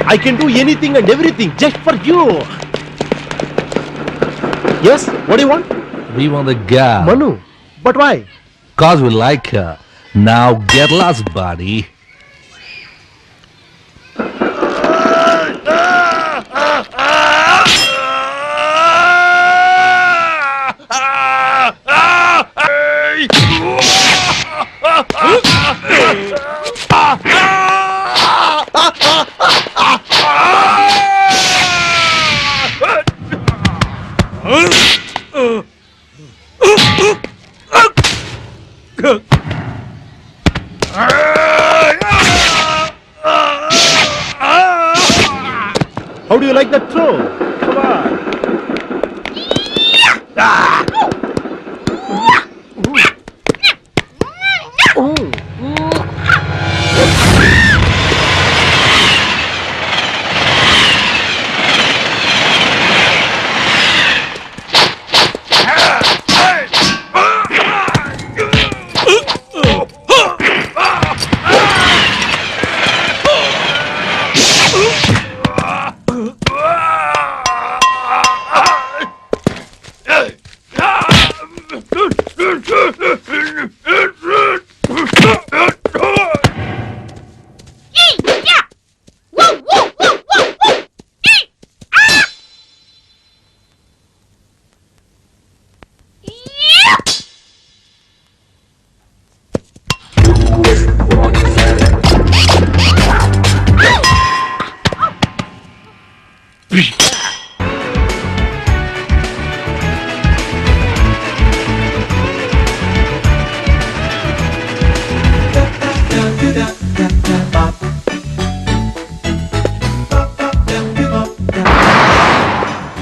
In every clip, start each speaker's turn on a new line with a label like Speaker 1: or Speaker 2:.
Speaker 1: I can do anything and everything just for you. Yes, what do you want?
Speaker 2: We want a girl.
Speaker 1: Manu. But why?
Speaker 2: Cause we like her. Now get lost, buddy.
Speaker 1: How do you like that throw? Come on.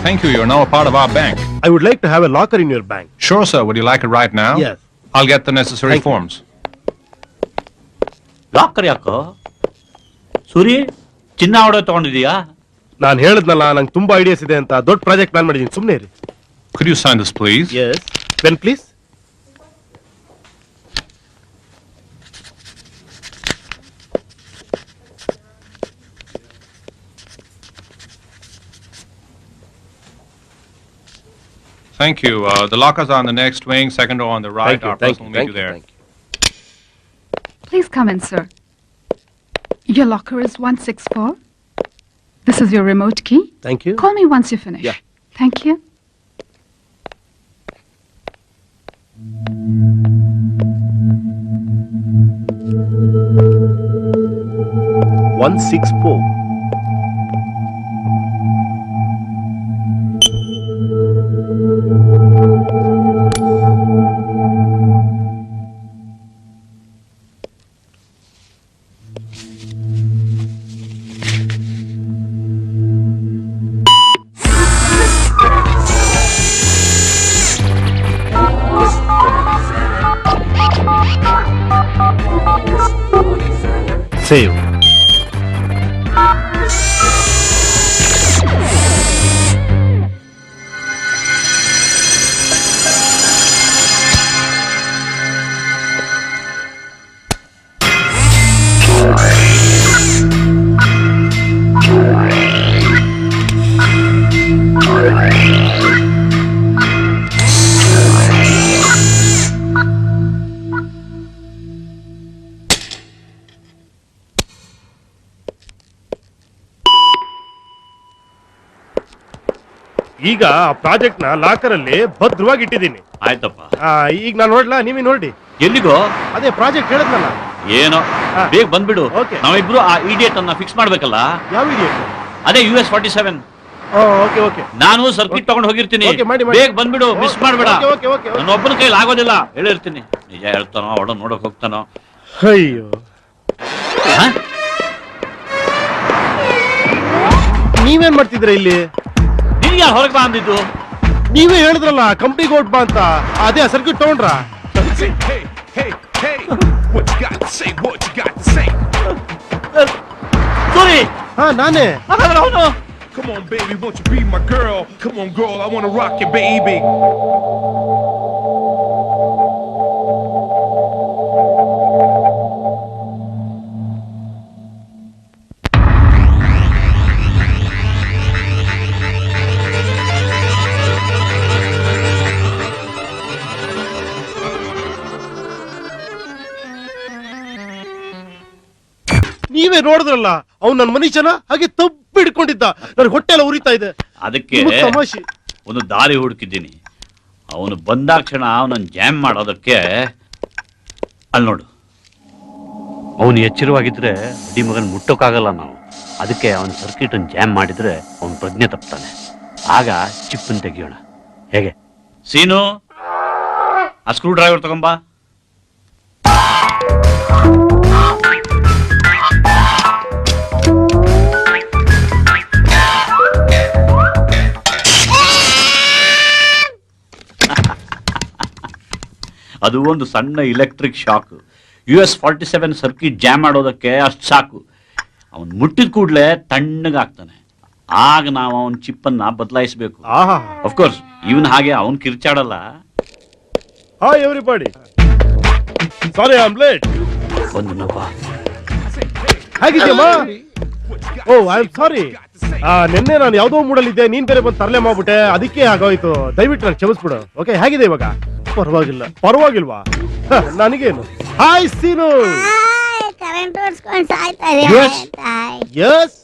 Speaker 3: Thank you. You're now a part of our bank.
Speaker 1: I would like to have a locker in your bank.
Speaker 3: Sure, sir. Would you like it right now?
Speaker 1: Yes.
Speaker 3: I'll get the necessary
Speaker 1: Thank you.
Speaker 3: forms.
Speaker 4: Locker ಯಾಕೋ ಸೂರಿ ಚಿನ್ನ ಹೊಡೆ ತಗೊಂಡಿದೀಯಾ?
Speaker 1: ನಾನು ಹೇಳಿದ್ನಲ್ಲ ನಂಗೆ ತುಂಬಾ ideas ಇದೆ ಅಂತ ದೊಡ್ಡ ಪ್ರಾಜೆಕ್ಟ್ ಪ್ಲಾನ್ ಮಾಡಿದ್ದೀನಿ ಸುಮ್ಮನೆ ಇರಿ.
Speaker 3: Could you sign this, please?
Speaker 1: Yes. Pen please.
Speaker 3: Thank you. The lockers are on the next wing, second door on the right. Our person will meet you there.
Speaker 1: Thank you.
Speaker 5: Please come in, sir. Your locker is 164. This is your remote key.
Speaker 1: Thank you.
Speaker 5: Call me once you finish.
Speaker 1: Yeah.
Speaker 5: Thank you.
Speaker 1: One 164. Save. ಈಗ ಆ project ನ locker ಅಲ್ಲಿ ಭದ್ರವಾಗಿ ಇಟ್ಟಿದ್ದೀನಿ.
Speaker 4: ಆಯ್ತಪ್ಪ.
Speaker 1: ಈಗ ನಾನು ನೋಡ್ಲಾ, ನೀವೇ ನೋಡಿ.
Speaker 4: ಎಲ್ಲಿಗೋ?
Speaker 1: ಅದೇ ಪ್ರಾಜೆಕ್ಟ್ ಹೇಳಿದ್ನಲ್ಲ.
Speaker 4: ಏನೋ ಬೇಗ ಬಂದ್ಬಿಡು.
Speaker 1: Okay.
Speaker 4: ನಾವಿಬ್ರು ಆ ಇಡಿಯಟ್ ಅನ್ನ ಫಿಕ್ಸ್ ಮಾಡ್ಬೇಕಲ್ಲ.
Speaker 1: ಯಾವ ಇಡಿಯಟ್?
Speaker 4: ಅದೇ US 47.
Speaker 1: Okay okay.
Speaker 4: ನಾನು ಸರ್ಕಿಟ್ ತಗೊಂಡು ಹೋಗಿರ್ತೀನಿ.
Speaker 1: Okay, ಮಾಡಿ, ಮಾಡಿ.
Speaker 4: ಬೇಗ ಬಂದ್ಬಿಡು, ಮಿಸ್ ಮಾಡ್ಬೇಡ.
Speaker 1: Okay okay.
Speaker 4: ನನ್ನ ಒಬ್ಬನ ಕೈಲಿ ಆಗೋದಿಲ್ಲ, ಹೇಳಿರ್ತೀನಿ. ನಿಜ ಹೇಳ್ತಾನೋ ಅವಡ ನೋಡಕ್ ಹೋಗ್ತಾನೋ.
Speaker 1: ಅಯ್ಯೋ,
Speaker 4: ಹ?
Speaker 1: ನೀವೇನ್ ಮಾಡ್ತಿದ್ರ ಇಲ್ಲಿ?
Speaker 4: ನಿನ್ಗೆ ಯಾರು ಹೊರಗೆ ಬಾ ಅಂದಿದ್ದು?
Speaker 1: ನೀವೇ ಹೇಳಿದ್ರಲ್ಲ ಕಂಪ್ನಿಗೆ ಓಟ್ ಬಾ ಅಂತ. ಅದೇ ಸರ್ಕ್ಯೂಟ್ ತಗೊಂಡ್ರ?
Speaker 6: Hey, what you got to say? What you got to say?
Speaker 4: Suri,
Speaker 1: ಹಾ, ನಾನೇ.
Speaker 4: ಹಾಗಾದ್ರೆ ಅವನು.
Speaker 6: Come on, baby, won't you be my girl? Come on, girl, I wanna rock you, baby.
Speaker 1: ನೀವೇ ನೋಡಿದ್ರಲ್ಲ ಅವ್ನು ನನ್ನ ಮನುಷ್ಯನ ಹಾಗೆ ತಪ್ಪು ಹಿಡ್ಕೊಂಡಿದ್ದ. ನನ್ ಹೊಟ್ಟೆ ಎಲ್ಲ ಉರಿತಾ ಇದೆ.
Speaker 4: ಅದಕ್ಕೆ
Speaker 1: ನಿಮಗ್ ತಮಾಷೆ.
Speaker 4: ಒಂದು ದಾರಿ ಹುಡುಕಿದ್ದೀನಿ. ಅವನು ಬಂದಾಕ್ಷಣ ಅವನನ್ನು ಜಾಮ್ ಮಾಡೋದಕ್ಕೆ ಅಲ್ಲಿ ನೋಡು. ಅವನು ಎಚ್ಚರವಾಗಿದ್ರೆ ಅಡಿ ಮಗನ್ ಮುಟ್ಟೋಕ್ಕಾಗಲ್ಲ ನಾವು. ಅದಕ್ಕೆ ಅವನ ಸರ್ಕಿಟ್ ಜಾಮ್ ಮಾಡಿದ್ರೆ ಅವನು ಪ್ರಜ್ಞೆ ತಪ್ತಾನೆ. ಆಗ ಚಿಪ್ಪನ್ ತೆಗಿಯೋಣ. ಹೇಗೆ ಸೀನು? ಆ ಸ್ಕ್ರೂ ಡ್ರೈವರ್ ತಗೊಂಬಾ. ಅದು ಒಂದು ಸಣ್ಣ electric shock. US-47 circuit jam ಮಾಡೋದಕ್ಕೆ ಅಷ್ಟು ಸಾಕು. ಅವನು ಮುಟ್ಟಿದ ಕೂಡಲೇ ತಣ್ಣಗಾಗ್ತಾನೆ. ಆಗ ನಾವು ಅವನ ಚಿಪ್ಪನ್ನ ಬದಲಾಯಿಸಬೇಕು. ಅಫ್ಕೋರ್ಸ್ ಇವನ್ ಹಾಗೆ ಅವನ್ ಕಿರ್ಚಾಡಲ್ಲ.
Speaker 1: Hi everybody, sorry I am late.
Speaker 4: ಒಂದು ನಪ್ಪ
Speaker 1: ಹೇಗಿದ್ಯಮ್ಮ? ಓ ಐ ಆಮ್ ಸಾರಿ. ನಿನ್ನೆ ನಾನು ಯಾವ್ದೋ ಮೂಡಲ್ಲಿದ್ದೆ, ನೀನ್ ಬೇರೆ ಬಂದು ತರಲೆ ಮಾಡ್ಬಿಟ್ಟೆ, ಅದಕ್ಕೆ ಆಗೋಯ್ತು. ದಯವಿಟ್ಟು ನಾನು ಕ್ಷಮಿಸ್ಬಿಡು. ಓಕೆ, ಹೇಗಿದೆ ಇವಾಗ? ಪರವಾಗಿಲ್ಲ. ಪರವಾಗಿಲ್ವಾ? ನನಗೇನು. ಹಾಯ್ ಸೀನು.
Speaker 7: ಕರೆಂಟ್ ಓಡಿಸ್ಕೊಂಡು ಸಾಯ್ತಾ ಇದೆ.
Speaker 1: ಯಸ್.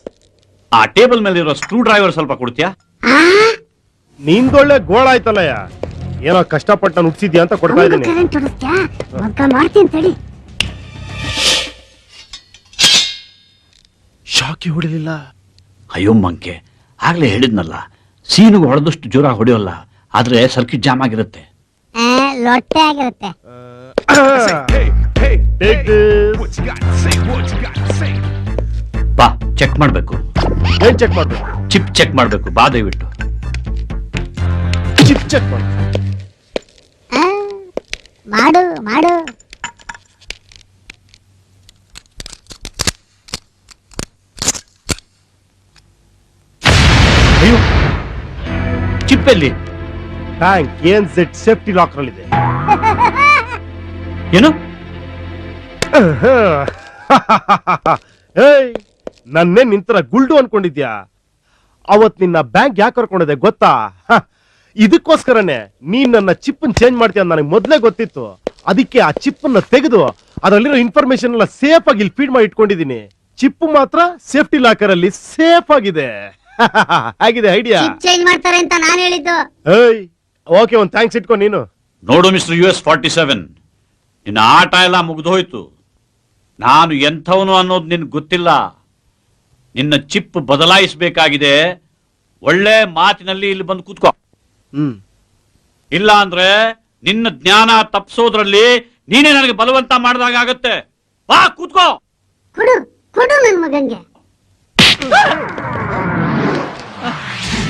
Speaker 4: ಆ ಟೇಬಲ್ ಮೇಲೆ ಇರೋ ಸ್ಕ್ರೂ ಡ್ರೈವರ್ ಸ್ವಲ್ಪ ಕೊಡ್ತೀಯಾ?
Speaker 1: ನಿಂದೊಳ್ಳೆ ಗೋಳಾಯ್ತಲ್ಲಯ್ಯ. ಏನೋ ಕಷ್ಟಪಟ್ಟು ನಾನು ಉಡ್ಸಿದ್ಯಾ ಅಂತ ಕೊಡ್ತಾ ಇದ್ದೀನಿ.
Speaker 7: ಕರೆಂಟ್ ಓಡಿಸ್ತ್ಯಾ? ಮಕ್ಕ ಮಾಡ್ತೀನಿ ತಡಿ.
Speaker 1: ಶಾಕಿ ಹೊಡಿಲಿಲ್ಲ.
Speaker 4: ಅಯ್ಯೋ ಮಂಕೆ, ಆಗ್ಲೇ ಹೇಳಿದ್ನಲ್ಲ, ಸೀನುಗೆ ಹೊಡೆದಷ್ಟು ಜೋರ ಹೊಡೆಯೋಲ್ಲ, ಆದ್ರೆ ಸರ್ಕಿಟ್ ಜಾಮ್ ಆಗಿರುತ್ತೆ.
Speaker 7: ಲೊಟ್ಟೆ ಆಗಿರುತ್ತೆ.
Speaker 1: Take this.
Speaker 6: What you got to say? What you got to say?
Speaker 4: ಬಾ, ಚೆಕ್ ಮಾಡ್ಬೇಕು.
Speaker 1: ಏನ್ ಚೆಕ್ ಮಾಡ್ಬೇಕು?
Speaker 4: ಚಿಪ್ ಚೆಕ್ ಮಾಡ್ಬೇಕು. ಬಾ ದಯವಿಟ್ಟು.
Speaker 1: ಚಿಪ್ ಚೆಕ್ ಮಾಡು.
Speaker 7: ಮಾಡು ಮಾಡು.
Speaker 4: ಅಯ್ಯೋ, ಚಿಪ್ ಎಲ್ಲಿ?
Speaker 1: ಬ್ಯಾಂಕ್ ANZ ಸೇಫ್ಟಿ ಲಾಕರ್ ಅಲ್ಲಿ ಇದೆ.
Speaker 4: ಏನು?
Speaker 1: ಏಯ್, ನನ್ನೇ ನಿಂತರ ಗುಲ್ಡು ಅನ್ಕೊಂಡಿದ್ಯಾ? ಅವತ್ ನಿನ್ನ ಬ್ಯಾಂಕ್ ಯಾಕೆ ಕರ್ಕೊಂಡಿದೆ ಗೊತ್ತಾ? ಇದಕ್ಕೋಸ್ಕರನೇ ನೀನ್ ನನ್ನ ಚಿಪ್ ಚೇಂಜ್ ಮಾಡ್ತೀಯ ನನಗೆ ಮೊದ್ಲೇ ಗೊತ್ತಿತ್ತು. ಅದಕ್ಕೆ ಆ ಚಿಪ್ ಅನ್ನ ತೆಗೆದು ಅದರಲ್ಲಿರೋ ಇನ್ಫಾರ್ಮೇಶನ್ ಎಲ್ಲ ಸೇಫ್ ಆಗಿ ಇಲ್ಲಿ ಫೀಡ್ ಮಾಡಿ ಇಟ್ಕೊಂಡಿದೀನಿ. ಚಿಪ್ ಮಾತ್ರ ಸೇಫ್ಟಿ ಲಾಕರ್ ಅಲ್ಲಿ ಸೇಫ್ ಆಗಿದೆ. ಆಗಿದೆ ಐಡಿಯಾ.
Speaker 7: ಚೇಂಜ್ ಮಾಡ್ತಾರೆ ಅಂತ ನಾನು ಹೇಳಿದ್ದು.
Speaker 1: ಏಯ್, ಓಕೆ, ಒಂದು ಥ್ಯಾಂಕ್ಸ್ ಇಟ್ಕೊ ನೀನು.
Speaker 4: ನೋಡು ಮಿಸ್ಟರ್ US-47, ನಿನ್ನ ಆಟ ಎಲ್ಲ ಮುಗಿದೋಯ್ತು. ನಾನು ಎಂಥವನು ಅನ್ನೋದು ನಿನ್ಗೆ ಗೊತ್ತಿಲ್ಲ. ನಿನ್ನ ಚಿಪ್ ಬದಲಾಯಿಸಬೇಕಾಗಿದೆ. ಒಳ್ಳೆ ಮಾತಿನಲ್ಲಿ ಇಲ್ಲಿ ಬಂದು ಕೂತ್ಕೋ. ಇಲ್ಲ ಅಂದ್ರೆ ನಿನ್ನ ಜ್ಞಾನ ತಪ್ಪಿಸೋದ್ರಲ್ಲಿ ನೀನೇ ನನಗೆ ಬಲವಂತ ಮಾಡಿದಾಗ ಆಗತ್ತೆ. ಬಾ ಕೂತ್ಕೋ.
Speaker 7: ಕೊಡು ಕೊಡು ನನ್ನ ಮಗಂಗೆ.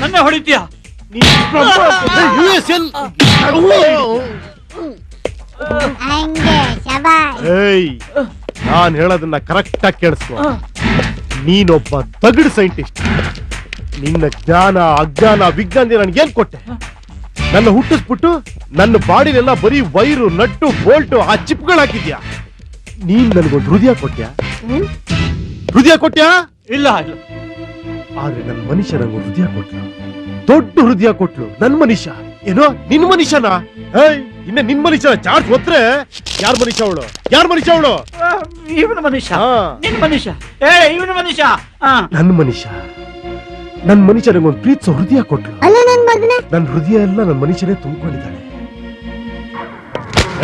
Speaker 4: ನನ್ನ ಹೊಡಿತೀಯ?
Speaker 7: ಹಂಗೆ ಶಬಾಷ್.
Speaker 1: ಏಯ್, ನಾನ್ ಹೇಳೋದನ್ನ ಕರೆಕ್ಟ್ ಆಗಿ ಕೇಳಿಸ್ಕೊ. ನೀನೊಬ್ಬ ತಗಡು ಸೈಂಟಿಸ್ಟ್. ನಿನ್ನ ಜ್ಞಾನ ಅಜ್ಞಾನ ವಿಜ್ಞಾನ ನನ್ಗೇನ್ ಕೊಟ್ಟೆ? ನನ್ನ ಹುಟ್ಟಿಸ್ಬಿಟ್ಟು ನನ್ನ ಬಾಡಿನೆಲ್ಲ ಬರೀ ವೈರು ನಟ್ಟು ಬೋಲ್ಟು ಆ ಚಿಪ್ಗಳು ಹಾಕಿದ್ಯಾ. ನೀನ್ ನನ್ಗೊಂದು ಹೃದಯ ಕೊಟ್ಯಾ? ಹೃದಯ ಕೊಟ್ಯಾ?
Speaker 4: ಇಲ್ಲ ಇಲ್ಲ.
Speaker 1: ಆದ್ರೆ ನನ್ನ ಮನುಷ್ಯ ನಂಗೊಂದು ಹೃದಯ ಕೊಟ್ಲು. ದೊಡ್ಡ ಹೃದಯ ಕೊಟ್ಲು. ನನ್ ಮನುಷ್ಯ ಏನೋ ನಿನ್ ಮನುಷ್ಯನ? ಏಯ್, ಇನ್ನ ನಿನ್ ಮನುಷ್ಯನ ಚಾರ್ಜ್ ಹೊತ್ರೆ ಯಾರ್ ಮನುಷ್ಯ ಅವಳು? ಯಾರ್ ಮನುಷ್ಯ ಅವಳು?
Speaker 4: ಇವನ ಮನುಷ್ಯ. ನಿನ್ನ ಮನುಷ್ಯ. ಇವನ ಮನುಷ್ಯ.
Speaker 1: ನನ್ ಮನುಷ್ಯ. ನನ್ ಮನುಷ್ಯ ನಂಗೊಂದು ಪ್ರೀತಿಸೋ ಹೃದಯ ಕೊಟ್ಲು.
Speaker 7: ಅಲ್ಲ ನನ್ ಮಗನೇ.
Speaker 1: ನನ್ ಹೃದಯ ಎಲ್ಲ ನನ್ ಮನುಷ್ಯನೇ ತುಂಬಿಕೊಂಡಿದ್ದಾಳೆ.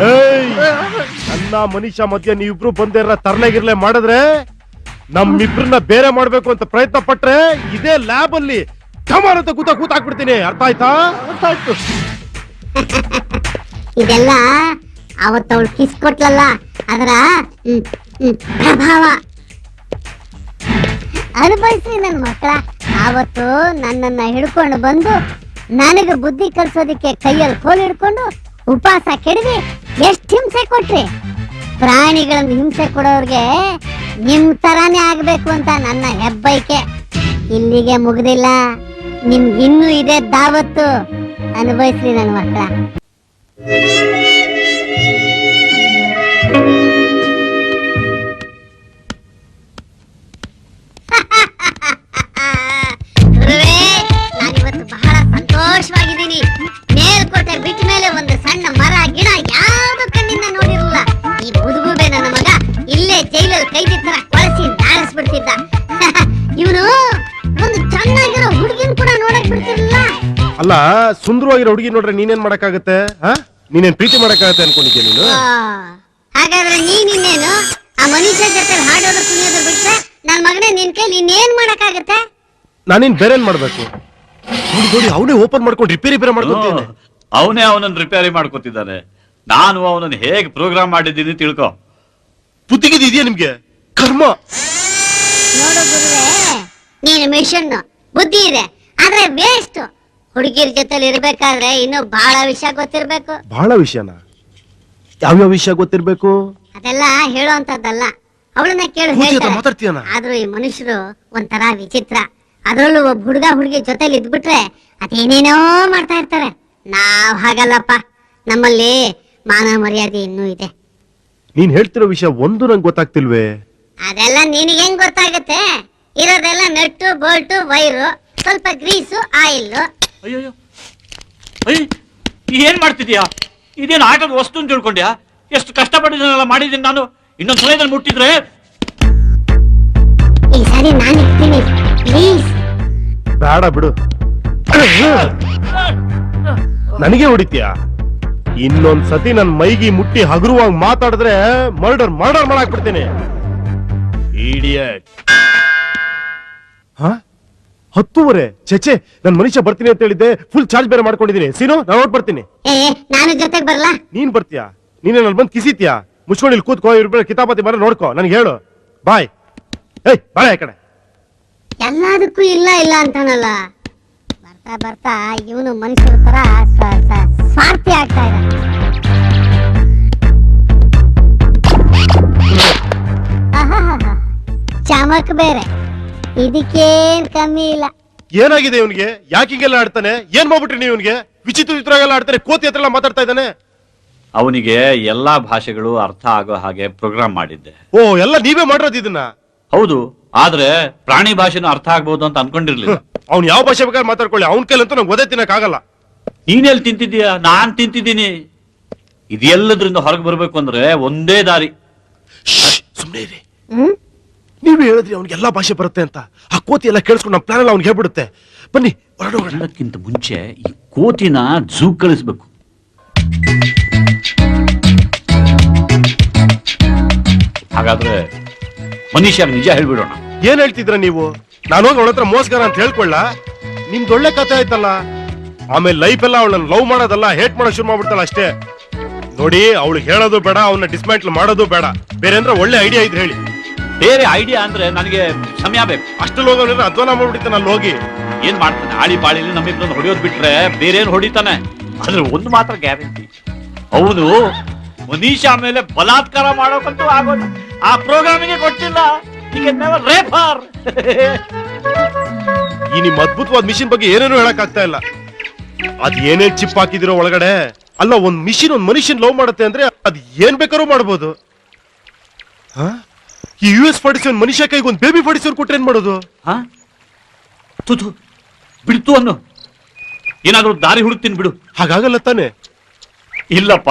Speaker 1: ಏಯ್, ನನ್ನ ಮನುಷ್ಯ ಮಧ್ಯ ನೀವಿಬ್ರು ಬಂದಿರ ತರ್ಲೆಗಿರ್ಲೆ ಮಾಡಿದ್ರೆ, ನಮ್ಮಿಬ್ರನ್ನ ಬೇರೆ ಮಾಡ್ಬೇಕು ಅಂತ ಪ್ರಯತ್ನ ಪಟ್ರೆ ಇದೇ ಲ್ಯಾಬ್ ಅಲ್ಲಿ ಠಮಾರ್ ಅಂತ ಕೂತಾಕ್ಬಿಡ್ತೀನಿ. ಅರ್ಥ ಆಯ್ತಾ?
Speaker 7: ಇದೆಲ್ಲ ಅವತ್ತವಳು ಕಿಸ್ ಕೊಟ್ಲಲ್ಲ, ಅದರ ಪ್ರಭಾವ. ಅನುಭವಿಸಿ ನನ್ನ ಮಕ್ಕಳ. ಆವತ್ತು ನನ್ನನ್ನ ಹಿಡ್ಕೊಂಡು ಬಂದು ನನಗೆ ಬುದ್ಧಿ ಕಲ್ಸೋದಿಕ್ಕೆ ಕೈಯಲ್ಲಿ ಕೋಲ್ ಹಿಡ್ಕೊಂಡು ಉಪವಾಸ ಕೆಡವಿ ಎಷ್ಟು ಹಿಂಸೆ ಕೊಟ್ರಿ. ಪ್ರಾಣಿಗಳನ್ನು ಹಿಂಸೆ ಕೊಡೋರ್ಗೆ ನಿಮ್ ತರಾನೇ ಆಗ್ಬೇಕು ಅಂತ ನನ್ನ ಹೆಬ್ಬೈಕೆ. ಇಲ್ಲಿಗೆ ಮುಗ್ದಿಲ್ಲ, ನಿಮ್ಗಿನ್ನೂ ಇದೆ ದಾವತ್ತು. ಅನುಭವಿಸ್ರಿ ನನ್ನ ಮಕ್ಕಳ. ನಾನಿವತ್ತು ಬಹಳ ಸಂತೋಷವಾಗಿದ್ದೀನಿ. ಮೇಲ್ಕೋಟೆ ಬಿಟ್ಟ ಮೇಲೆ ಒಂದು ಸಣ್ಣ ಮರ ಗಿಡ ಯಾವ್ದು ಕಣ್ಣಿಂದ ನೋಡಿರಲಿಲ್ಲ. ಈ ಬುದುಗೂಬೆ ನನ್ನ ಮಗ ಇಲ್ಲೇ ಜೈಲಲ್ಲಿ ಕೈದಿ ತರ ಕೊಳಸಿ ನಾರಿಸ್ಬಿಟ್ಟ.
Speaker 1: ಅಲ್ಲ ಸುಂದರವಾಗಿರೋ ಹುಡುಗಿ ನೋಡ್ರೆ ನೀನೇನ್ ಮಾಡಕ್ಕಾಗತ್ತೆ ನೀನೇನ್ ಪ್ರೀತಿ ಮಾಡಕ್ಕಾಗತ್ತೆ ಅನ್ಕೊಂಡಿದ್ಯಾ ನೀನು
Speaker 7: ಹಾಗಾದ್ರೆ ನೀನೇನು ಆ ಮನುಷ್ಯ ಜೊತೆ ಹಾಡೋದು ಕುಣಿಯೋದು ಬಿಟ್ರೆ ನನ್ ಮಗನೇ ನಿನ್ ಕೈ ನೀನೇನ್ ಮಾಡಕ್ಕಾಗತ್ತೆ?
Speaker 1: ನಾನೇನ್ ಬೇರೆ ಏನ್ ಮಾಡ್ಬೇಕು? ನೋಡಿ ಅವನೇ ಓಪನ್ ಮಾಡ್ಕೊಂಡು ರಿಪೇರಿ ಮಾಡ್ಕೊತೀನಿ.
Speaker 4: ಅವನೇ ಅವನನ್ನ ರಿಪೇರಿ ಮಾಡ್ಕೊತಿದ್ದಾನೆ. ನಾನು ಅವನನ್ನ ಹೇಗೆ ಪ್ರೋಗ್ರಾಮ್ ಮಾಡಿದ್ದೀನಿ ತಿಳ್ಕೊ.
Speaker 1: ಬುದ್ಧಿಗಿದೆಯಾ ನಿಮ್ಗೆ? ಕರ್ಮ.
Speaker 7: ನೋಡು ಗುರುವೆ, ನೀನು ಮಿಷನ್ ಬುದ್ಧಿ ಇದೆ ಆದ್ರೆ ವೇಸ್ಟ್. ಹುಡುಗಿರ್ ಜೊತೆಲಿ ಇರ್ಬೇಕಾದ್ರೆ ಇನ್ನು ಬಹಳ ವಿಷಯ ಗೊತ್ತಿರ್ಬೇಕು.
Speaker 1: ಬಹಳ ವಿಷಯನ? ಯಾವ್ಯಾವ ವಿಷಯ ಗೊತ್ತಿರ್ಬೇಕು?
Speaker 7: ಅದೆಲ್ಲ ಹೇಳುವಂತದ್ದಲ್ಲ, ಅವಳನ್ನ ಕೇಳು
Speaker 1: ಮಾತಾಡ್ತೀಯನ?
Speaker 7: ಆದ್ರೂ ಈ ಮನುಷ್ಯರು ಒಂಥರ ವಿಚಿತ್ರ. ಅದ್ರಲ್ಲೂ ಒಬ್ಬ ಹುಡುಗಿ ಜೊತೆಲಿ ಇದ್ಬಿಟ್ರೆ ಅದೇನೇನೋ ಮಾಡ್ತಾ ಇರ್ತಾರೆ. ನಾವ್ ಹಾಗಲ್ಲಪ್ಪ, ನಮ್ಮಲ್ಲಿ ಮಾನ ಮರ್ಯಾದೆ ಇನ್ನೂ ಇದೆ.
Speaker 1: ನೀನ್ ಹೇಳ್ತಿರೋ ವಿಷಯ ಒಂದು ನಂಗೆ ಗೊತ್ತಾಗ್ತಿಲ್ವೇ?
Speaker 7: ಅದೆಲ್ಲ ನಿನಗೆ ಹೆಂಗ್ ಗೊತ್ತಾಗತ್ತೆ? ಇರೋದೆಲ್ಲ ನಟ್ಟು ಬೋಲ್ಟು ವೈರು, ಸ್ವಲ್ಪ ಗ್ರೀಸು ಆಯಿಲ್.
Speaker 4: ಅಯ್ಯೋ ಏನ್ ಮಾಡ್ತಿದ್ಯಾ? ಇದೇನು ಆಟದ ವಸ್ತು ಅಂತ ತಿಳ್ಕೊಂಡ್ಯಾ? ಎಷ್ಟು ಕಷ್ಟಪಟ್ಟಿದ್ದನ್ನೆಲ್ಲ ಮಾಡಿದ್ದೀನಿ ನಾನು. ಇನ್ನೊಂದು ಸಮಯದಲ್ಲಿ ಮುಟ್ಟಿದ್ರೆ
Speaker 7: ಈ ಸರಿ ನಾನು ಇರ್ತೀನಿ ಪ್ಲೀಸ್.
Speaker 1: ಬೇಡ ಬಿಡು, ನನಗೆ ಹೊಡಿತೀಯಾ? ಇನ್ನೊಂದ್ ಸತಿ ನನ್ ಮೈಗಿ ಮುಟ್ಟಿ ಹಗುರವಾಗಿ ಮಾತಾಡಿದ್ರೆ ಮರ್ಡರ್ ಮಾಡಾಕ್ಬಿಡ್ತೀನಿ. ಇಡಿಯಟ್. 10:30 ಚೇಚೆ, ನನ್ ಮನುಷ್ಯ ಬರ್ತೀನಿ ಅಂತ ಹೇಳಿದ್ದೆ. ಫುಲ್ ಚಾರ್ಜ್ ಬೇರೆ ಮಾಡ್ಕೊಂಡಿದ್ದೀನಿ. ಸೀನು, ನಾನು ಹೊರಟ್ ಬರ್ತೀನಿ.
Speaker 7: ನಾನು ಜೊತೆಗೆ ಬರ್ಲಾ?
Speaker 1: ನೀನ್ ಬರ್ತೀಯಾ? ನೀನೇ ಅಲ್ಲಿ ಬಂದು ಕಿಸಿತೀಯಾ? ಮುಚ್ಕೊಂಡು ಇಲ್ಲಿ ಕೂತ್ಕೋ, ಇವ್ರ ಕಿತಾಪತಿ ಮರ ನೋಡ್ಕೋ, ನನ್ಗೆ ಹೇಳು. ಬಾಯ್. ಏಯ್ ಬಾಯ್ ಆ ಕಡೆ.
Speaker 7: ಎಲ್ಲದಕ್ಕೂ ಇಲ್ಲ ಇಲ್ಲ ಅಂತಾನಲ್ಲ. ಬರ್ತಾ ಬರ್ತಾ ಇವನು ಮನುಷ್ಯರ ತರ ಸ್ವಾರ್ಥಿ ಆಗ್ತಾ ಇದ್ದಾನೆ. ಚಮಕ್ ಬೇರೆ, ಇದಕ್ಕೇನ್ ಕಮ್ಮಿ ಇಲ್ಲ.
Speaker 1: ಏನಾಗಿದೆ ಇವನ್ಗೆ? ಯಾಕೆ ಹಿಂಗೆಲ್ಲ ಆಡ್ತಾನೆ? ಏನ್ ಮಾಡ್ಬಿಟ್ರಿ ನೀವು ಇವನ್ಗೆ? ವಿಚಿತ್ರ ಆಡ್ತಾನೆ, ಕೋತಿ ಹತ್ರ ಎಲ್ಲ ಮಾತಾಡ್ತಾ ಇದ್ದಾನೆ.
Speaker 4: ಅವನಿಗೆ ಎಲ್ಲಾ ಭಾಷೆಗಳು ಅರ್ಥ ಆಗೋ ಹಾಗೆ ಪ್ರೋಗ್ರಾಮ್ ಮಾಡಿದ್ದೆ.
Speaker 1: ಓ, ಎಲ್ಲ ನೀವೇ ಮಾಡಿರೋದು ಇದನ್ನ?
Speaker 4: ಹೌದು, ಆದ್ರೆ ಪ್ರಾಣಿ ಭಾಷೆನೂ ಅರ್ಥ ಆಗ್ಬಹುದು ಅಂತ ಅನ್ಕೊಂಡಿರ್ಲಿಲ್ಲ.
Speaker 1: ಅವ್ನು ಯಾವ ಭಾಷೆ ಬೇಕಾದ್ರೆ ಮಾತಾಡ್ಕೊಳ್ಳಿ, ಅವ್ನ ಕೈಲಂತೂ ನಂಗೆ ಒದೆ ತಿನ್ನಕ್ಕಾಗಲ್ಲ.
Speaker 4: ನೀನೆಲ್ಲಿ ತಿಂತಿದ್ದೀಯಾ? ನಾನ್ ತಿಂತಿದ್ದೀನಿ. ಇದೆಲ್ಲದ್ರಿಂದ ಹೊರಗೆ ಬರ್ಬೇಕು ಅಂದ್ರೆ ಒಂದೇ ದಾರಿ.
Speaker 1: ಸುಮ್ಮನೆ ಇರಿ. ನೀವೇ ಹೇಳಿದ್ರಿ ಅವ್ನಿಗೆ ಎಲ್ಲಾ ಭಾಷೆ ಬರುತ್ತೆ ಅಂತ. ಆ ಕೋತಿ ಎಲ್ಲ ಕೇಳಿಸ್ಕೊಂಡು ನಮ್ಮ ಪ್ಲಾನ್ ಎಲ್ಲ ಅವ್ನಿಗೆ ಹೇಳ್ಬಿಡುತ್ತೆ. ಬನ್ನಿ ಹೊರಡೋಣ.
Speaker 4: ಎಲ್ಲಕ್ಕಿಂತ ಮುಂಚೆ ಈ ಕೋತಿನ ಝೂ ಕಳಿಸ್ಬೇಕು. ಹಾಗಾದ್ರೆ ಮನುಷ್ಯ ನಿಜ ಹೇಳ್ಬಿಡೋಣ.
Speaker 1: ಏನ್ ಹೇಳ್ತಿದ್ರ ನೀವು? ನಾನು ಹೋಗಿ ಅವಳ ಹತ್ರ ಮೋಸ್ಗಾರ ಅಂತ ಹೇಳ್ಕೊಳ್ಳ? ನಿಮ್ದು ಒಳ್ಳೆ ಕಥೆ ಆಯ್ತಲ್ಲ. ಆಮೇಲೆ ಲೈಫ್ ಎಲ್ಲ ಅವಳನ್ನ ಲವ್ ಮಾಡೋದಲ್ಲ, ಹೇಟ್ ಮಾಡೋ ಶುರು ಮಾಡ್ಬಿಡ್ತಲ್ಲ ಅಷ್ಟೇ. ನೋಡಿ, ಅವಳು ಹೇಳೋದು ಬೇಡ, ಅವನ್ನ ಡಿಸ್ಮ್ಯಾಂಟ್ಲ್ ಮಾಡೋದು ಬೇಡ. ಬೇರೆ ಅಂದ್ರೆ ಒಳ್ಳೆ ಐಡಿಯಾ ಇದ್ರೆ ಹೇಳಿ.
Speaker 4: ಬೇರೆ ಐಡಿಯಾ ಅಂದ್ರೆ ನನಗೆ ಸಮಯ ಬೇಕು.
Speaker 1: ಅಷ್ಟು ಹೋಗೋದ್ರೆ ಅಧ್ವಾನ ಮಾಡ್ಬಿಡ್ತಾನೆ. ಅಲ್ಲಿ ಹೋಗಿ
Speaker 4: ಏನ್ ಮಾಡ್ತಾನೆ? ಆಳಿ ಪಾಳಿಲಿ ನಮ್ಮಿಬ್ಬರನ್ನ ಹೊಡೆಯೋದು ಬಿಟ್ರೆ ಬೇರೆ ಏನ್ ಹೊಡಿತಾನೆ? ಆದ್ರೆ ಒಂದು ಮಾತ್ರ ಗ್ಯಾರಂಟಿ, ಅವನು ಮನೀಷಾ ಮೇಲೆ ಬಲಾತ್ಕಾರ ಮಾಡೋಕಂತೂ ಆಗೋಲ್ಲ. ಆ ಪ್ರೋಗ್ರಾಮಿಗೆ ಕೊಟ್ಟಿಲ್ಲ.
Speaker 1: ಈ ನಿಮ್ ಅದ್ಭುತವಾದ ಮಿಷಿನ್ ಬಗ್ಗೆ ಏನೇನು ಹೇಳಕ್ ಆಗ್ತಾ ಇಲ್ಲ. ಅದ್ ಏನೇನ್ ಚಿಪ್ ಹಾಕಿದಿರೋ ಒಳಗಡೆ. ಅಲ್ಲ, ಒಂದ್ ಮಿಷಿನ್ ಒಂದ್ ಮನುಷ್ಯನ್ ಲವ್ ಮಾಡುತ್ತೆ ಅಂದ್ರೆ ಅದ್ ಏನ್ ಬೇಕಾದ್ರೂ ಮಾಡ್ಬೋದು. ಈ US-47 ಮನುಷ್ಯ ಕೈಗೆ ಒಂದ್ ಬೇಬಿ 47 ಕೊಟ್ರೆ ಏನ್ ಮಾಡೋದು?
Speaker 4: ಬಿಡ್ತು ಅನ್ನು. ಏನಾದ್ರೂ ದಾರಿ ಹುಡುಕ್ತೀನಿ ಬಿಡು.
Speaker 1: ಹಾಗಾಗಲ್ಲ ತಾನೆ?
Speaker 4: ಇಲ್ಲಪ್ಪ,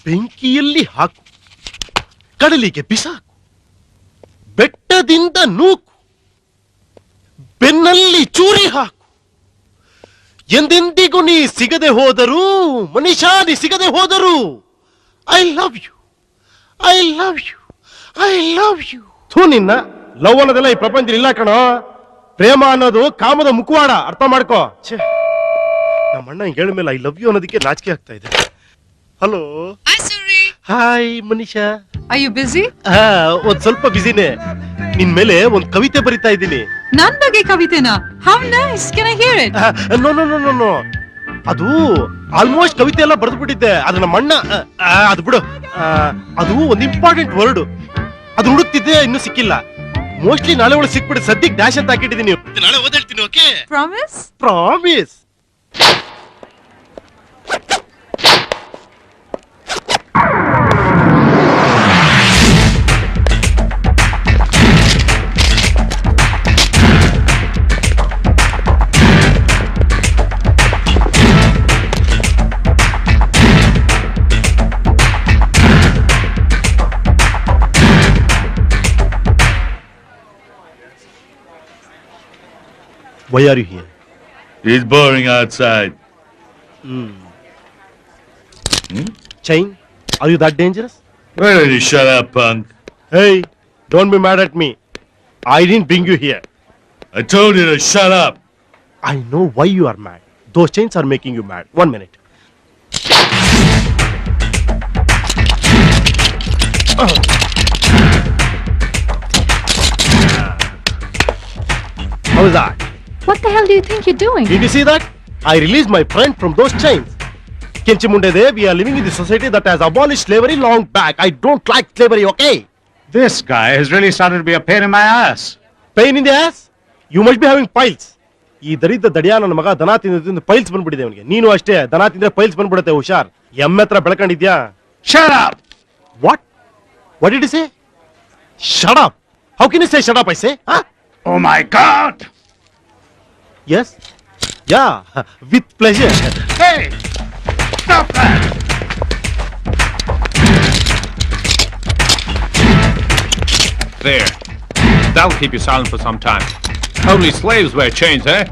Speaker 1: ಬೆಂಕಿಯಲ್ಲಿ ಹಾಕು, ಕಡಲಿಗೆ ಬಿಸಾಕು, ಬೆಟ್ಟದಿಂದ ನೂಕು, ಬೆನ್ನಲ್ಲಿ ಚೂರಿ ಹಾಕು. ಎಂದೆಂದಿಗೂ ನೀ ಸಿಗದೆ ಹೋದರೂ, ಮನುಷ್ಯ ನೀ ಸಿಗದೆ ಹೋದರೂ, I love you, I love you, I love you. ಥೂ ನಿನ್ನ, ಲವ್ ಅನ್ನೋದೆಲ್ಲ ಈ ಪ್ರಪಂಚದಲ್ಲಿ ಇಲ್ಲ ಕಣೋ. ಪ್ರೇಮ ಅನ್ನೋದು ಕಾಮದ ಮುಖವಾಡ, ಅರ್ಥ ಮಾಡ್ಕೋ. ಛೇ, ನಮ್ಮ ಅಣ್ಣ ಹಿಂಗೆ ಹೇಳ ಮೇಲೆ ಐ ಲವ್ ಯು ಅನ್ನೋದಕ್ಕೆ ನಾಚಿಕೆ ಆಗ್ತಾ ಇದೆ. Hello, hi Manisha.
Speaker 8: Are you busy?
Speaker 1: ಒಂದ್ ಸ್ವಲ್ಪ ಬಿಸಿನೇ. ನಿನ್ ಮೇಲೆ ಒಂದ್ ಕವಿತೆ ಬರಿತಾ ಇದ್ದೀನಿ.
Speaker 8: ನನ್ ಬಗ್ಗೆ ಕವಿತೆನಾ? How nice. Can I hear it?
Speaker 1: No no no no no, ಅದು ಆಲ್ಮೋಸ್ಟ್ ಕವಿತೆ ಎಲ್ಲ ಬರೆದು ಬಿಟ್ಟಿದ್ದೆ. ಅದು ನಮ್ಮ ಅಣ್ಣ, ಅದು ಬಿಡು. ಅದು ಒಂದ್ ಇಂಪಾರ್ಟೆಂಟ್ ವರ್ಡ್, ಅದು ಹುಡುಕ್ತಿದ್ದೆ, ಇನ್ನೂ ಸಿಕ್ಕಿಲ್ಲ. ಮೋಸ್ಟ್ಲಿ ನಾಳೆ ಒಳಗೆ ಸಿಕ್ಬಿಡುತ್ತೆ. ಸದ್ಯಕ್ಕೆ ಡ್ಯಾಶ್ ಅಂತ ಹಾಕಿಟ್ಟಿದ್ದೀನಿ. ನಾಳೆ ಓದೇಳ್ತೀನಿ. Okay,
Speaker 8: Promise?
Speaker 1: Promise. Why are you here?
Speaker 2: It's boring outside.
Speaker 1: Chain, are you that dangerous?
Speaker 2: Why don't you shut up, punk?
Speaker 1: Hey, don't be mad at me. I didn't bring you here.
Speaker 2: I told you to shut up.
Speaker 1: I know why you are mad. Those chains are making you mad. 1 minute. How is that?
Speaker 5: What the hell do you think you're doing?
Speaker 1: Did you see that? I released my friend from those chains. Kenchimundede, we are living in the society that has abolished slavery long back. I don't like slavery, okay?
Speaker 9: This guy has really started to be a pain in my ass.
Speaker 1: Pain in the ass? You must be having piles. ಈ ದರಿದ್ರ ದಡಿಯ ನನ್ನ ಮಗ ದನ ತಿಂದು piles ಬಂದ್ಬಿಟ್ಟಿದೆ ಅವನಿಗೆ. ನೀನು ಅಷ್ಟೇ, ದನ ತಿಂದ್ರೆ ಪೈಲ್ಸ್ ಬಂದ್ಬಿಡುತ್ತೆ. ಹುಷಾರ್. ಎಮ್ಮೆ ಹತ್ರ ಬೆಳ್ಕೊಂಡಿದ್ಯಾ?
Speaker 9: Shut up!
Speaker 1: What? What did you say? Shut up. How can you say shut up, I say? Huh?
Speaker 9: Oh my God!
Speaker 1: Yes? Yeah, with pleasure.
Speaker 9: Hey! Stop that!
Speaker 3: There. That'll keep you silent for some time. Only slaves wear chains, eh?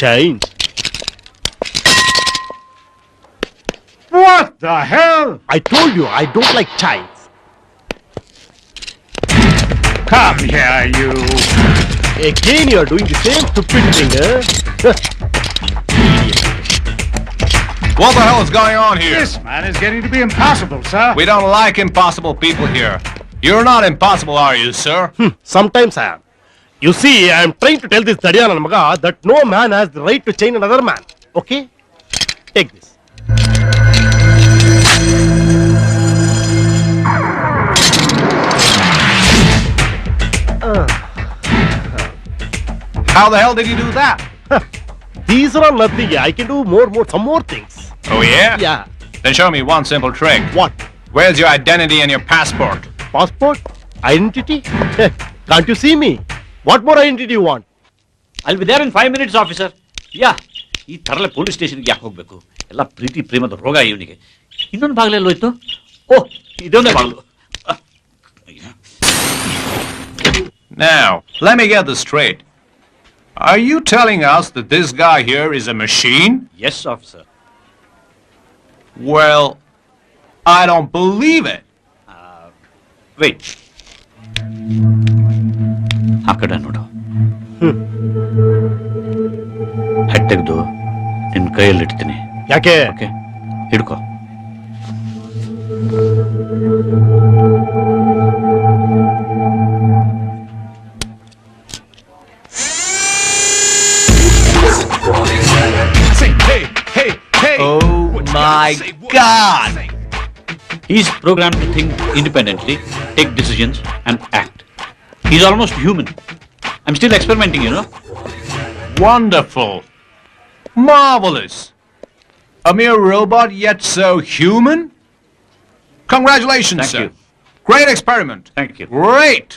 Speaker 1: Change.
Speaker 9: What the hell?
Speaker 1: I told you I don't like chains.
Speaker 9: Come here, you.
Speaker 1: Again you are doing the same stupid thing, eh?
Speaker 3: What the hell is going on here?
Speaker 9: This man is getting to be impossible, sir.
Speaker 3: We don't like impossible people here. You're not impossible, are you, sir?
Speaker 1: Sometimes I am. You see, I am trying to tell this Dadiya Nanamaga that no man has the right to chain another man. Okay? Take this.
Speaker 3: How the hell did you do that?
Speaker 1: These are all nothing. I can do some more things.
Speaker 3: Oh, yeah?
Speaker 1: Yeah.
Speaker 3: Then show me one simple trick.
Speaker 1: What?
Speaker 3: Where's your identity and your passport?
Speaker 1: Passport? Identity? Can't you see me? What more identity you want?
Speaker 4: I'll be there in 5 minutes, officer. ಯಾ, ಈ ತರಲೆ police ಸ್ಟೇಷನ್ಗೆ ಯಾಕೆ ಹೋಗ್ಬೇಕು? ಎಲ್ಲ ಪ್ರೀತಿ ಪ್ರೇಮದ ರೋಗ ಇವನಿಗೆ. ಇನ್ನೊಂದು ಬಾಗಿಲಲ್ಲಿ ಹೋಯ್ತು. ಓಹ್, ಇದೊಂದೇ ಬಾಗಿಲು.
Speaker 3: Now, let me get this straight. Are you telling us that this guy here is a machine?
Speaker 4: Yes officer.
Speaker 3: Well, I don't believe it.
Speaker 4: Wait, ಆ ಕಡೆ ನೋಡು. ಹೆಡ್ ತೆಗೆದು ನಿನ್ನ ಕೈಯಲ್ಲಿ ಇಡ್ತೀನಿ.
Speaker 1: ಯಾಕೆ?
Speaker 4: ಓಕೆ, ಹಿಡ್ಕೋ.
Speaker 3: Oh my God!
Speaker 4: He's programmed to think independently, take decisions, and act. He's almost human. I'm still experimenting, you know.
Speaker 3: Wonderful. Marvelous. A mere robot, yet so human? Congratulations,
Speaker 4: Thank
Speaker 3: sir.
Speaker 4: you.
Speaker 3: Great experiment.
Speaker 4: Thank you.
Speaker 3: Great.